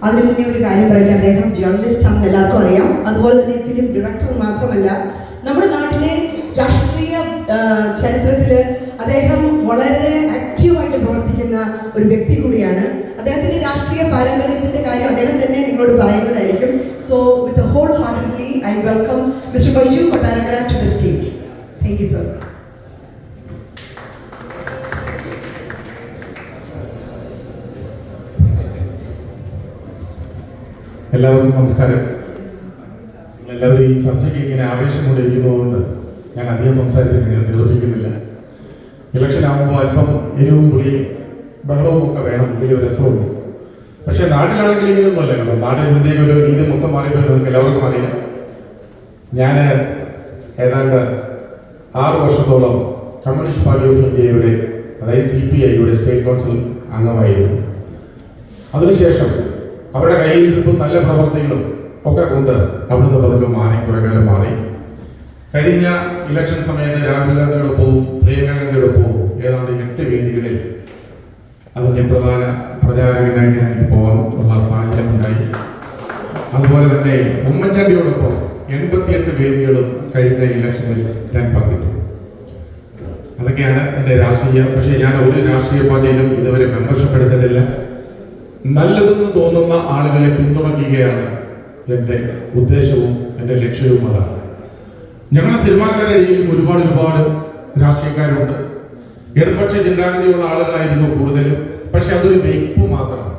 അതിനു മുന്നേ ഒരു കാര്യം പറയട്ടെ, അദ്ദേഹം ജേർണലിസ്റ്റ് ആണെന്ന് എല്ലാവർക്കും അറിയാം. അതുപോലെ തന്നെ ഫിലിം ഡയറക്ടർ മാത്രമല്ല, നമ്മുടെ നാട്ടിലെ രാഷ്ട്രീയ ചരിത്രത്തിൽ അദ്ദേഹം വളരെ ആക്റ്റീവായിട്ട് പ്രവർത്തിക്കുന്ന ഒരു വ്യക്തി കൂടിയാണ്. അദ്ദേഹത്തിന്റെ രാഷ്ട്രീയ പാരമ്പര്യത്തിന്റെ കാര്യം അദ്ദേഹം തന്നെ നിങ്ങളോട് പറയുന്നതായിരിക്കും. So with whole heartedly I welcome mister Baiju Kottarakkara to the stage. Thank you sir. എല്ലാവർക്കും നമസ്കാരം. എല്ലാവരും ഈ ചർച്ചയ്ക്ക് ഇങ്ങനെ ആവേശം കൊണ്ടിരിക്കുന്നതുകൊണ്ട് ഞാൻ അധികം സംസാരിച്ച് നിങ്ങൾ നിരൂപിക്കുന്നില്ല. ഇലക്ഷൻ ആകുമ്പോൾ അല്പം എരിവും പുളിയും ബഹളവും ഒക്കെ വേണം, ഇതിൽ ഒരു രസമുണ്ട്. പക്ഷെ നാട്ടിലാണെങ്കിൽ ഇങ്ങനെയൊന്നും അല്ല കേട്ടോ. നാട്ടിൽ ഇതിൻ്റെയൊക്കെ ഒരു രീതി മൊത്തം മാറിപ്പോയി നിങ്ങൾക്ക് എല്ലാവർക്കും അറിയാം. ഞാൻ ഏതാണ്ട് 6 വർഷത്തോളം കമ്മ്യൂണിസ്റ്റ് പാർട്ടി ഓഫ് ഇന്ത്യയുടെ, അതായത് CPIയുടെ സ്റ്റേറ്റ് കൗൺസിൽ അംഗമായിരുന്നു. അതിനുശേഷം അവരുടെ കയ്യിലിരിപ്പും നല്ല പ്രവർത്തികളും ഒക്കെ കൊണ്ട് അവിടുന്ന് പതുക്കെ മാറി, കുറെ കാലം മാറി. കഴിഞ്ഞ ഇലക്ഷൻ സമയത്ത് രാഹുൽ ഗാന്ധിയോടൊപ്പവും പ്രിയങ്ക ഗാന്ധിയോടൊപ്പവും ഏതാണ്ട് 8 വേദികളിൽ അതിൻ്റെ പ്രധാന പ്രചാരകനായിട്ട് എനിക്ക് പോകാൻ ഉള്ള സാഹചര്യം ഉണ്ടായി. അതുപോലെ തന്നെ ഉമ്മൻചാണ്ടിയോടൊപ്പം 88 വേദികളും കഴിഞ്ഞ ഇലക്ഷനിൽ ഞാൻ പങ്കിട്ടു. അതൊക്കെയാണ് എൻ്റെ രാഷ്ട്രീയം. പക്ഷേ ഞാൻ ഒരു രാഷ്ട്രീയ പാർട്ടിയിലും ഇതുവരെ മെമ്പർഷിപ്പ് എടുത്തിട്ടില്ല. നല്ലതെന്ന് തോന്നുന്ന ആളുകളെ പിന്തുണയ്ക്കുകയാണ് എൻ്റെ ഉദ്ദേശവും എൻ്റെ ലക്ഷ്യവും. അതാണ്. ഞങ്ങളുടെ സിനിമാക്കാരുടെ ഇടയിലും ഒരുപാട് രാഷ്ട്രീയക്കാരുണ്ട്. ഇടതുപക്ഷ ചിന്താഗതിയുള്ള ആളുകളായിരുന്നു കൂടുതലും. പക്ഷെ അതൊരു വെയ്പ്പ് മാത്രമാണ്.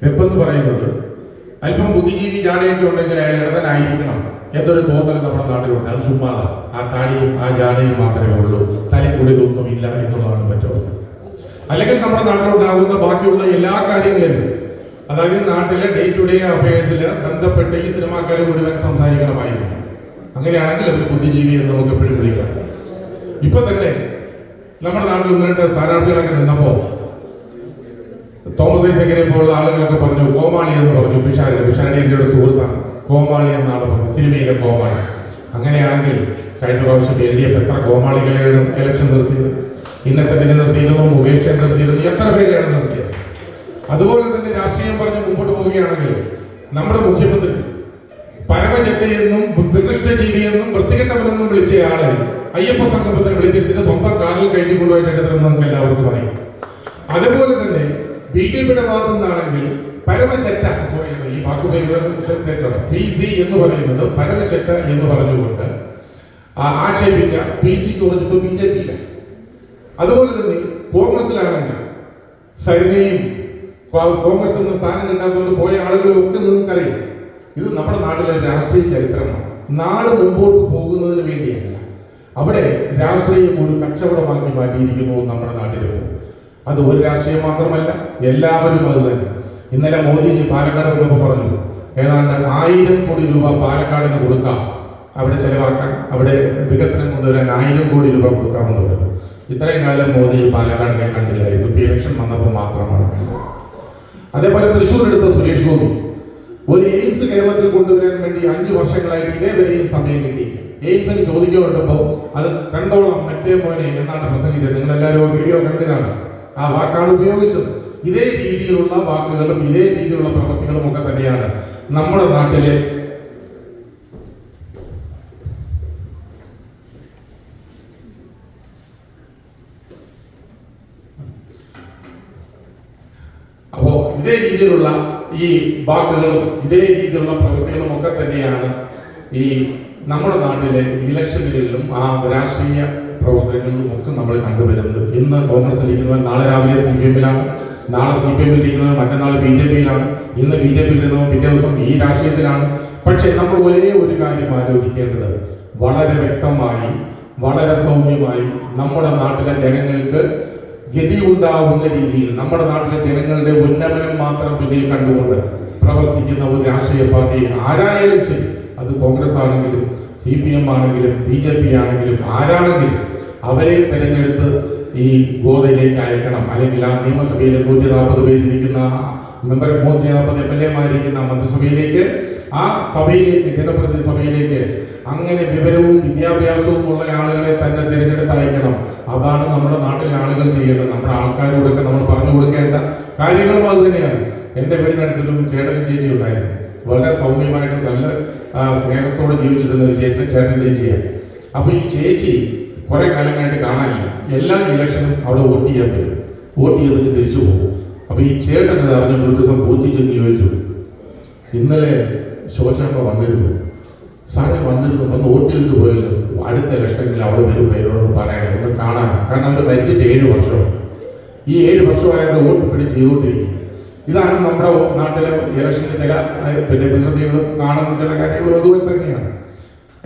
വെപ്പെന്ന് പറയുന്നത് അല്പം ബുദ്ധിജീവി ജാടയൊക്കെ ഉണ്ടെങ്കിൽ അയാൾ ഇടതനായിരിക്കണം എന്നൊരു തോന്നൽ നമ്മുടെ നാട്ടിലുണ്ട്. അത് ചുമ്മാതാണ്. ആ താടിയും ആ ജാടയും മാത്രമേ ഉള്ളൂ, തലക്കുള്ളിലൊന്നും ഇല്ല എന്നുള്ളതാണ് മറ്റവസ്ഥ. അല്ലെങ്കിൽ നമ്മുടെ നാട്ടിലുണ്ടാകുന്ന ബാക്കിയുള്ള എല്ലാ കാര്യങ്ങളിലും, അതായത് നാട്ടിലെ ഡേ ടു ഡേ അഫയേഴ്സിൽ ബന്ധപ്പെട്ട് ഈ സിനിമാക്കാർ മുഴുവൻ സംസാരിക്കണമായിരുന്നു. അങ്ങനെയാണെങ്കിൽ അവർ ബുദ്ധിജീവി എന്ന് നമുക്ക് എപ്പോഴും വിളിക്കാം. ഇപ്പൊ തന്നെ നമ്മുടെ നാട്ടിൽ 1-2 സ്ഥാനാർത്ഥികളൊക്കെ നിന്നപ്പോൾ തോമസ് ഐസക്കിനെ പോലുള്ള ആളുകളൊക്കെ പറഞ്ഞു കോമാളി എന്ന് പറഞ്ഞു. പിഷാരടി എൻ്റെ ഒരു സുഹൃത്താണ്. കോമാളി എന്നാണ് പറഞ്ഞത്, സിനിമയിലെ കോമാളി. അങ്ങനെയാണെങ്കിൽ കഴിഞ്ഞ പ്രാവശ്യം LDF എത്ര കോമാളികളെയാണ് ഇലക്ഷൻ നിർത്തിയത്? ഇന്നസെന്റിനെ നിർത്തിയിരുന്നു, മുകേഷെ നിർത്തിയിരുന്നു, എത്ര പേരെയാണ് നിർത്തിയത്? അതുപോലെ തന്നെ രാഷ്ട്രീയം പറഞ്ഞ് മുമ്പോട്ട് പോവുകയാണെങ്കിൽ നമ്മുടെ മുഖ്യമന്ത്രി പരമജറ്റയെന്നും നികൃഷ്ടജീവിയെന്നും വൃത്തികെട്ടവനെന്നും വിളിച്ചയാളെ അയ്യപ്പ സംഗമത്തിന് വിളിച്ചിരുത്തിട്ട് സ്വന്തം കാറിൽ കയറ്റി കൊണ്ടുപോയ ചരിത്രം നമുക്ക് എല്ലാവർക്കും അറിയാം. അതുപോലെ തന്നെ BJPയുടെ ഭാഗത്തു നിന്നാണെങ്കിൽ പരമചെറ്റ, ഈ വാക്കുപയോഗിക്കുന്നത് PC എന്ന് പറയുന്നത് പരമചെറ്റ എന്ന് പറഞ്ഞുകൊണ്ട് ആക്ഷേപിച്ച PC തോന്നിപ്പോ BJP ഇല്ല. അതുപോലെ തന്നെ കോൺഗ്രസിലാണെങ്കിൽ സരിനെയും കോൺഗ്രസ് നിന്ന് സ്ഥാനം കിട്ടാത്തതുകൊണ്ട് പോയ ആളുകളെ ഒക്കെ നിങ്ങൾക്കറിയാം. ഇത് നമ്മുടെ നാട്ടിലെ രാഷ്ട്രീയ ചരിത്രമാണ്. നാട് മുമ്പോട്ട് പോകുന്നതിന് വേണ്ടിയല്ല, അവിടെ രാഷ്ട്രീയം ഒരു കച്ചവടമാക്കി മാറ്റിയിരിക്കുന്നു നമ്മുടെ നാട്ടിലിപ്പോൾ. അത് ഒരു രാഷ്ട്രീയം മാത്രമല്ല, എല്ലാവരും അത് തന്നെ. ഇന്നലെ മോദിജി പാലക്കാട് വന്നപ്പോൾ പറഞ്ഞു ഏതാണ്ട് 1000 കോടി രൂപ പാലക്കാടിന് കൊടുക്കാം, അവിടെ ചെലവാക്കാൻ, അവിടെ വികസനം കൊണ്ടുവരാൻ 1000 കോടി രൂപ കൊടുക്കാമെന്ന് പറഞ്ഞു. ഇത്രയും കാലം മോദി പാലക്കാടിനെ കണ്ടില്ലായിരുന്നു. ഇപ്പൊ ഇലക്ഷൻ വന്നപ്പോൾ മാത്രമാണ് കണ്ടത്. അതേപോലെ തൃശ്ശൂർ എടുത്ത സുരേഷ് ഗോപി ഒരു എയിംസ് കേരളത്തിൽ കൊണ്ടുവരാൻ വേണ്ടി 5 വർഷങ്ങളായിട്ട് ഇതേവരെയും സമയം കിട്ടിയില്ല. എയിംസിന് ചോദിക്കുന്നുണ്ടപ്പോൾ അത് കണ്ടോളാം മറ്റേ മോനെ എന്നാണ് പ്രസംഗിച്ചത്. നിങ്ങളെല്ലാവരും വീഡിയോ കണ്ടതാണ്. ആ വാക്കാണ് ഉപയോഗിച്ചത്. ഇതേ രീതിയിലുള്ള വാക്കുകളും ഇതേ രീതിയിലുള്ള പ്രവൃത്തികളും ഒക്കെ തന്നെയാണ് നമ്മുടെ നാട്ടിലെ ഇതേ രീതിയിലുള്ള ഈ വാക്കുകളും ഇതേ രീതിയിലുള്ള പ്രവൃത്തികളും ഒക്കെ തന്നെയാണ് ഈ നമ്മുടെ നാട്ടിലെ ഇലക്ഷനുകളിലും ആ രാഷ്ട്രീയ പ്രവർത്തനങ്ങളിലും ഒക്കെ നമ്മൾ കണ്ടുവരുന്നത്. ഇന്ന് കോൺഗ്രസിൽ ഇരിക്കുന്നവൻ നാളെ രാവിലെ CPM-ലാണ്, നാളെ CPM-ൽ ഇരിക്കുന്നവൻ മറ്റന്നാൾ BJP-യിലാണ്, ഇന്ന് BJP-യിൽ ഇരുന്നവൻ പിറ്റേ ദിവസം ഈ രാഷ്ട്രീയത്തിലാണ്. പക്ഷെ നമ്മൾ ഒരേ ഒരു കാര്യം ആലോചിക്കേണ്ടത്, വളരെ വ്യക്തമായി വളരെ സൗമ്യമായി നമ്മുടെ നാട്ടിലെ ജനങ്ങൾക്ക് ഗതി ഉണ്ടാവുന്ന രീതിയിൽ, നമ്മുടെ നാട്ടിലെ ജനങ്ങളുടെ ഉന്നമനം മാത്രം പിന്നിൽ കണ്ടുകൊണ്ട് പ്രവർത്തിക്കുന്ന ഒരു രാഷ്ട്രീയ പാർട്ടി ആരായാലും ശരി, അത് കോൺഗ്രസ് ആണെങ്കിലും CPM ആണെങ്കിലും BJP ആണെങ്കിലും ആരാണെങ്കിലും അവരെ തിരഞ്ഞെടുത്ത് ഈ ഗോതയിലേക്ക് അയക്കണം. അല്ലെങ്കിൽ ആ നിയമസഭയിലെ 140 പേരിരിക്കുന്ന മെമ്പർ 140 MLA-മാരിക്കുന്ന മന്ത്രിസഭയിലേക്ക്, ആ സഭയിലേക്ക്, ജനപ്രതിനിധി സഭയിലേക്ക് അങ്ങനെ വിവരവും വിദ്യാഭ്യാസവും ഉള്ള ആളുകളെ തന്നെ തിരഞ്ഞെടുത്ത് അയക്കണം. അതാണ് നമ്മുടെ നാട്ടിലെ ആളുകൾ ചെയ്യേണ്ടത്. നമ്മുടെ ആൾക്കാരോടൊക്കെ നമ്മൾ പറഞ്ഞു കൊടുക്കേണ്ട കാര്യങ്ങളും അത് തന്നെയാണ്. എൻ്റെ വീടിനടുത്തൊരു ചേട്ടനും ചേച്ചി ഉണ്ടായിരുന്നു. വളരെ സൗമ്യമായിട്ട് നല്ല സ്നേഹത്തോടെ ജീവിച്ചിരുന്ന ഒരു ചേട്ടൻ ചേച്ചിയാണ്. അപ്പോൾ ഈ ചേച്ചി കുറെ കാലങ്ങളായിട്ട് കാണാനില്ല. എല്ലാ ഇലക്ഷനും അവിടെ വോട്ട് ചെയ്യാൻ വരും, വോട്ട് ചെയ്തിട്ട് തിരിച്ചു പോകും. അപ്പോൾ ഈ ചേട്ടൻ ഇത് അറിഞ്ഞിട്ട് ഒരു ദിവസം ബൂത്തിൽ ചെന്ന് ചോദിച്ചു, ഇന്നലെ ശോശാമ്മ വന്നിരുന്നു, സാറേ വന്നിരുന്നു, വന്ന് വോട്ട് ചെയ്തിട്ട് പോയല്ലോ, അടുത്ത ഇലക്ഷനിൽ അവിടെ വരും വരുമെന്ന് പറയണേ, ഒന്ന് കാണാനാണ്. കാരണം അവർ മരിച്ചിട്ട് 7 വർഷമായി. ഈ 7 വർഷമായവരുടെ വോട്ട് പിടിച്ച് ചെയ്തുകൊണ്ടിരിക്കും. ഇതാണ് നമ്മുടെ നാട്ടിലെ ഇലക്ഷനിൽ ചില വികൃതികളും കാണുന്ന ചില കാര്യങ്ങളും അതുപോലെ തന്നെയാണ്.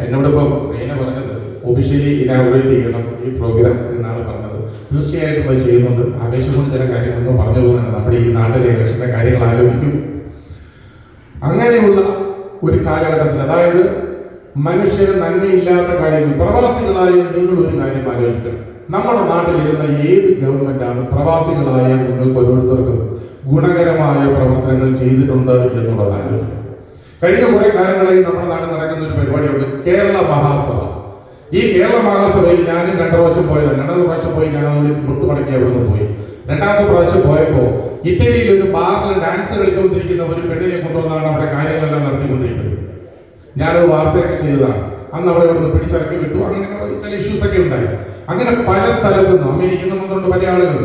എന്നോട് ഇപ്പോൾ റീന പറഞ്ഞത് ഒഫീഷ്യലി ഇനാഗുറേറ്റ് ചെയ്യണം ഈ പ്രോഗ്രാം എന്നാണ് പറഞ്ഞത്. തീർച്ചയായിട്ടും അത് ചെയ്യുന്നുണ്ട്. ആവേശം കൊണ്ട് ചില കാര്യങ്ങളൊന്നും പറഞ്ഞു പോകുന്നുണ്ട്. നമ്മുടെ ഈ നാട്ടിലെ ഇലക്ഷൻ്റെ കാര്യങ്ങൾ ആലോചിക്കും. അങ്ങനെയുള്ള ഒരു കാലഘട്ടത്തിൽ, അതായത് മനുഷ്യന് നന്മയില്ലാത്ത കാര്യങ്ങൾ, പ്രവാസികളായ നിങ്ങൾ ഒരു കാര്യം ആലോചിക്കണം. നമ്മുടെ നാട്ടിലിരുന്ന ഏത് ഗവൺമെന്റാണ് പ്രവാസികളായ നിങ്ങൾക്ക് ഓരോരുത്തർക്കും ഗുണകരമായ പ്രവർത്തനങ്ങൾ ചെയ്തിട്ടുണ്ട് എന്നുള്ളത് ആലോചിക്കണം. കഴിഞ്ഞ കുറെ കാലങ്ങളായി നമ്മുടെ നാട്ടിൽ നടക്കുന്ന ഒരു പരിപാടിയുണ്ട്, കേരള മഹാസഭ. ഈ കേരള മഹാസഭയിൽ ഞാൻ 2 പ്രാവശ്യം പോയതാണ്. 2 പ്രാവശ്യം പോയി ഞാൻ അവിടെ മുട്ടുമടക്കി അവിടെ നിന്ന് പോയി. 2ാമത്തെ പ്രാവശ്യം പോയപ്പോൾ ഇറ്റലിയിൽ ഒരു ബാറിൽ ഡാൻസ് കളിച്ചുകൊണ്ടിരിക്കുന്ന ഒരു പെണ്ണിനെ കൊണ്ടുവന്നാണ് അവിടെ കാര്യങ്ങളെല്ലാം നടത്തിക്കൊണ്ടിരിക്കുന്നത്. ഞാനത് വാർത്തയൊക്കെ ചെയ്തതാണ്. അന്ന് അവിടെ ഇവിടുന്ന് പിടിച്ചിറക്കി വിട്ടു. അങ്ങനെ ചില ഇഷ്യൂസ് ഒക്കെ ഉണ്ടായി. അങ്ങനെ പല സ്ഥലത്തു നിന്നും അമേരിക്കയിൽ നിന്നുകൊണ്ട് പല ആളുകൾ,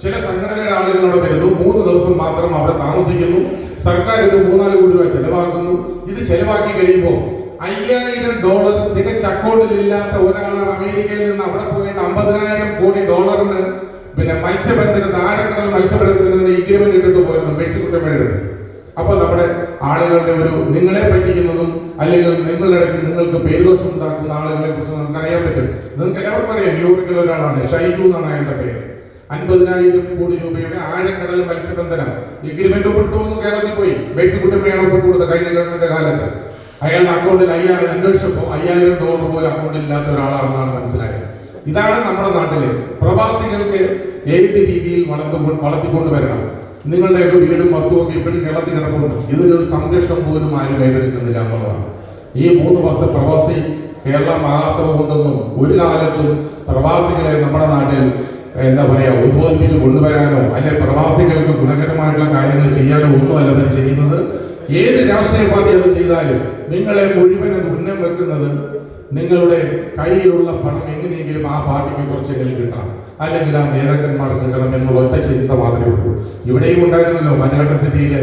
ചില സംഘടനയുടെ ആളുകൾ അവിടെ വരുന്നു. 3 ദിവസം മാത്രം അവിടെ താമസിക്കുന്നു. സർക്കാർ ഇത് 3-4 കോടി രൂപ ചെലവാക്കുന്നു. ഇത് ചെലവാക്കി കഴിയുമ്പോൾ $5000 തികച്ച അക്കൗണ്ടിൽ ഇല്ലാത്ത ഒരാളാണ് അമേരിക്കയിൽ നിന്ന് അവിടെ പോയിട്ട് $50,000 കോടി പിന്നെ മത്സ്യബന്ധനത്തിന്, ആഴക്കടൽ മത്സ്യബന്ധനത്തിന് എഗ്രിമെന്റ് ഇട്ടിട്ട് പോയിരുന്നു മേഴ്സിക്കുട്ടമ്മയുടെ അടുത്ത്. അപ്പോൾ നമ്മുടെ ആളുകളുടെ ഒരു നിങ്ങളെ പറ്റിക്കുന്നതും അല്ലെങ്കിൽ നിങ്ങൾക്ക് പേരുദോഷം ഉണ്ടാക്കുന്ന ആളുകളെ കുറിച്ച് നമുക്ക് അറിയാൻ പറ്റും. നിങ്ങൾക്ക് എല്ലാവർക്കും അറിയാം, ന്യൂയോർക്കിൽ ഒരാളാണ്, ഷൈജു എന്നാണ് അയാളുടെ പേര്. 50,000 കോടി രൂപയുടെ ആഴക്കടൽ മത്സ്യബന്ധനം എഗ്രിമെന്റ് ഒപ്പിട്ടുവന്ന് കേരളത്തിൽ പോയി. മേഴ്സിക്കുട്ടമ്മയാണ് ഒപ്പിട്ട് കൊടുത്ത കഴിഞ്ഞ ഗവൺമെന്റ് കാലത്ത്. അയാളുടെ അക്കൗണ്ടിൽ അന്വേഷിച്ചപ്പോൾ $5000 പോലും അക്കൗണ്ടിൽ ഇല്ലാത്ത ഒരാളാണെന്നാണ് മനസ്സിലായത്. ഇതാണ് നമ്മുടെ നാട്ടിലെ പ്രവാസികൾക്ക് ഏത് രീതിയിൽ വളർത്തിക്കൊണ്ടുവരണം. നിങ്ങളുടെയൊക്കെ വീടും വസ്തുവൊക്കെ ഇപ്പോഴും കേരളത്തിൽ കിടപ്പുണ്ട്. ഇതിനൊരു സംരക്ഷണം പോലും ആരും ഏറ്റെടുക്കുന്നില്ല എന്നുള്ളതാണ്. ഈ 3 വർഷത്തെ പ്രവാസി കേരള മഹാസഭ കൊണ്ടൊന്നും ഒരു കാലത്തും പ്രവാസികളെ നമ്മുടെ നാട്ടിൽ ഉദ്ബോധിപ്പിച്ച് കൊണ്ടുവരാനോ അല്ലെ പ്രവാസികൾക്ക് ഗുണകരമായിട്ടുള്ള കാര്യങ്ങൾ ചെയ്യാനോ ഒന്നുമല്ല അവർ ചെയ്യുന്നത്. ഏത് രാഷ്ട്രീയ പാർട്ടി അത് ചെയ്താലും നിങ്ങളെ മുഴുവൻ അത് ഉന്നം വെക്കുന്നത് നിങ്ങളുടെ കയ്യിലുള്ള പണം എങ്ങനെയെങ്കിലും ആ പാർട്ടിക്ക് കുറച്ചെങ്കിലും കിട്ടണം, അല്ലെങ്കിൽ ആ നേതാക്കന്മാർക്ക് കിട്ടണം എന്നുള്ള ഒറ്റ ചിന്ത മാത്രമേ ഉള്ളൂ. ഇവിടെയും ഉണ്ടായിരുന്നല്ലോ, മഞ്ഞഘട്ട സിറ്റിയിലെ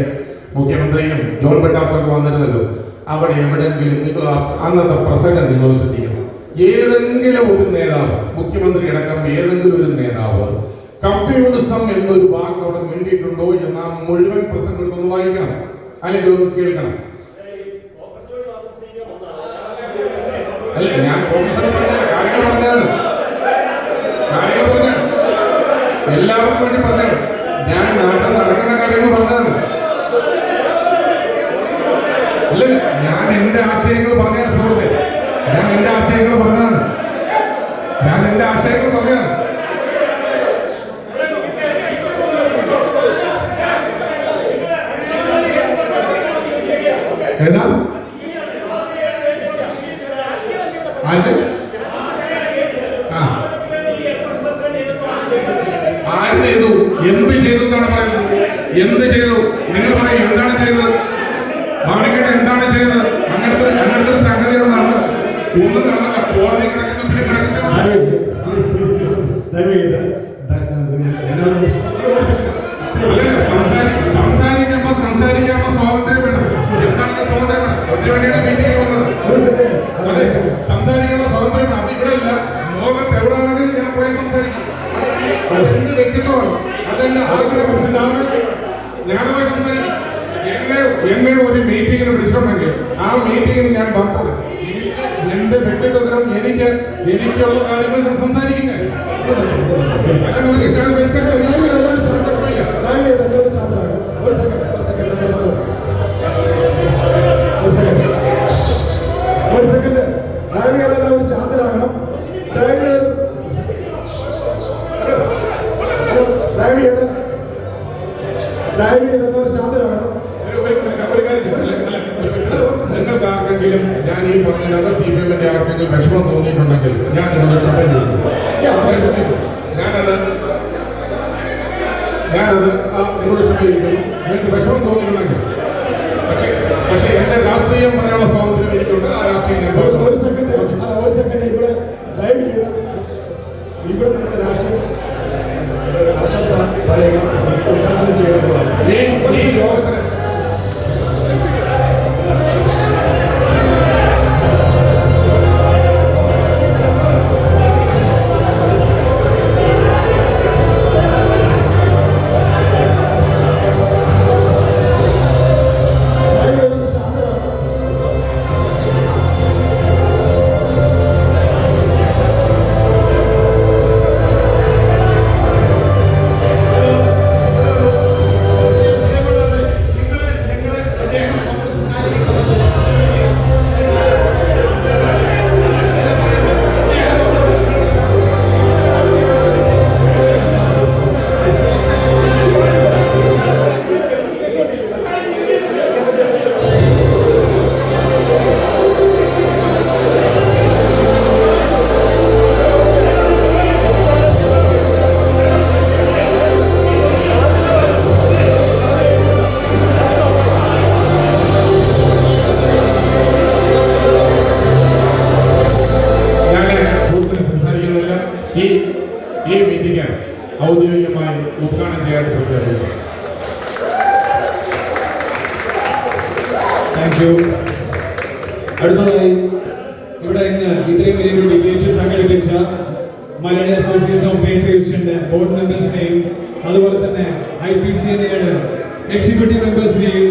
മുഖ്യമന്ത്രിയും ജോൺ ബെട്ടാസൊക്കെ വന്നിരുന്നല്ലോ. അവിടെ എവിടെയെങ്കിലും നിങ്ങൾ അന്നത്തെ പ്രസംഗം നിങ്ങൾ ശ്രദ്ധിക്കണം. ഏതെങ്കിലും ഒരു നേതാവ്, മുഖ്യമന്ത്രി അടക്കം ഏതെങ്കിലും ഒരു നേതാവ് കമ്മ്യൂണിസം എന്നൊരു വാക്ക് അവിടെ വേണ്ടിയിട്ടുണ്ടോ എന്ന് ആ മുഴുവൻ പ്രസംഗം ഒന്ന് വായിക്കണം, അല്ലെങ്കിൽ ഒന്ന് കേൾക്കണം. അല്ല, ഞാൻ കോൺഗ്രസിനെ പറഞ്ഞല്ല, കാര്യങ്ങൾ പറഞ്ഞതാണ്, എല്ലാവർക്കും വേണ്ടി പറഞ്ഞാണ്. ഞാൻ നാട്ടിൽ നടക്കുന്ന കാര്യങ്ങൾ പറഞ്ഞതാണ്. അല്ലല്ല, ഞാൻ എന്റെ ആശയങ്ങൾ പറഞ്ഞാണ് സുഹൃത്തെ. ഞാൻ എന്റെ ആശയങ്ങൾ പറഞ്ഞതാണ്. ഏതാ ആര് ചെയ്തു, എന്ത് ചെയ്തു എന്നാണ് പറയുന്നത്? എന്ത് ചെയ്തു? നിങ്ങൾ പറയും, എന്താണ് ചെയ്തത്? മാണിക്കട്ടെ എന്താണ് ചെയ്തത്? അങ്ങനത്തെ ഒരു സംഗതിയാണ് നടന്നത്. ഒന്നും നടന്നില്ല. കോടതി കിടക്കുന്നു, പിന്നെ സംസാരിക്കുമ്പോ സ്വാതന്ത്ര്യം വേണം. എന്താണ് സ്വാതന്ത്ര്യം വേണം? അതിനുവേണ്ടിയാണ് മീറ്റിംഗ് വന്നത്. സംസാരിക്കേണ്ട സ്വാതന്ത്ര്യം വേണം. അത് ഇവിടെ ഇല്ല, ലോകത്ത് എവിടെയാണെങ്കിലും ഞാൻ പോയി സംസാരിക്കും. അതെന്റെ വ്യക്തിത്വമാണ്, അതെന്റെ ആഗ്രഹം. ഞാനോട് സംസാരിക്കും. എന്നെ ഒരു മീറ്റിങ്ങിന് വിളിച്ചിട്ടുണ്ടെങ്കിൽ ആ മീറ്റിങ്ങിന് ഞാൻ വാർത്തത് എന്റെ വ്യക്തിത്വത്തിനും എനിക്കുള്ള കാര്യങ്ങൾ സംസാരിക്കുന്നത്. നിങ്ങൾക്കാർക്കെങ്കിലും ഞാൻ ഈ പറഞ്ഞ CPM-ന്റെ ആർക്കെങ്കിലും വിഷമം തോന്നിയിട്ടുണ്ടെങ്കിൽ ഞാൻ നിങ്ങളുടെ ക്ഷമ ചോദിക്കും. ഞാനത് നിങ്ങളുടെ ക്ഷമ ചോദിക്കുന്നു. നിങ്ങൾക്ക് വിഷമം ഈ മീറ്റിംഗ് ഔദ്യോഗികമായി ഉദ്ഘാടനം ചെയ്യാനായിട്ട് പ്രഖ്യാപിക്കുന്നു. Thank you. അടുത്തതായി ഇവിടെ ഇന്ന് ഇത്രയും വലിയൊരു ഡിബേറ്റ് സംഘടിപ്പിച്ച മലയാളി അസോസിയേഷൻ ഓഫ് പെയിന്റ് ഡിവിഷന്റെ ബോർഡ് മെമ്പേഴ്സിനെയും അതുപോലെ തന്നെ IPCA എക്സിക്യൂട്ടീവ് മെമ്പേഴ്സിനെയും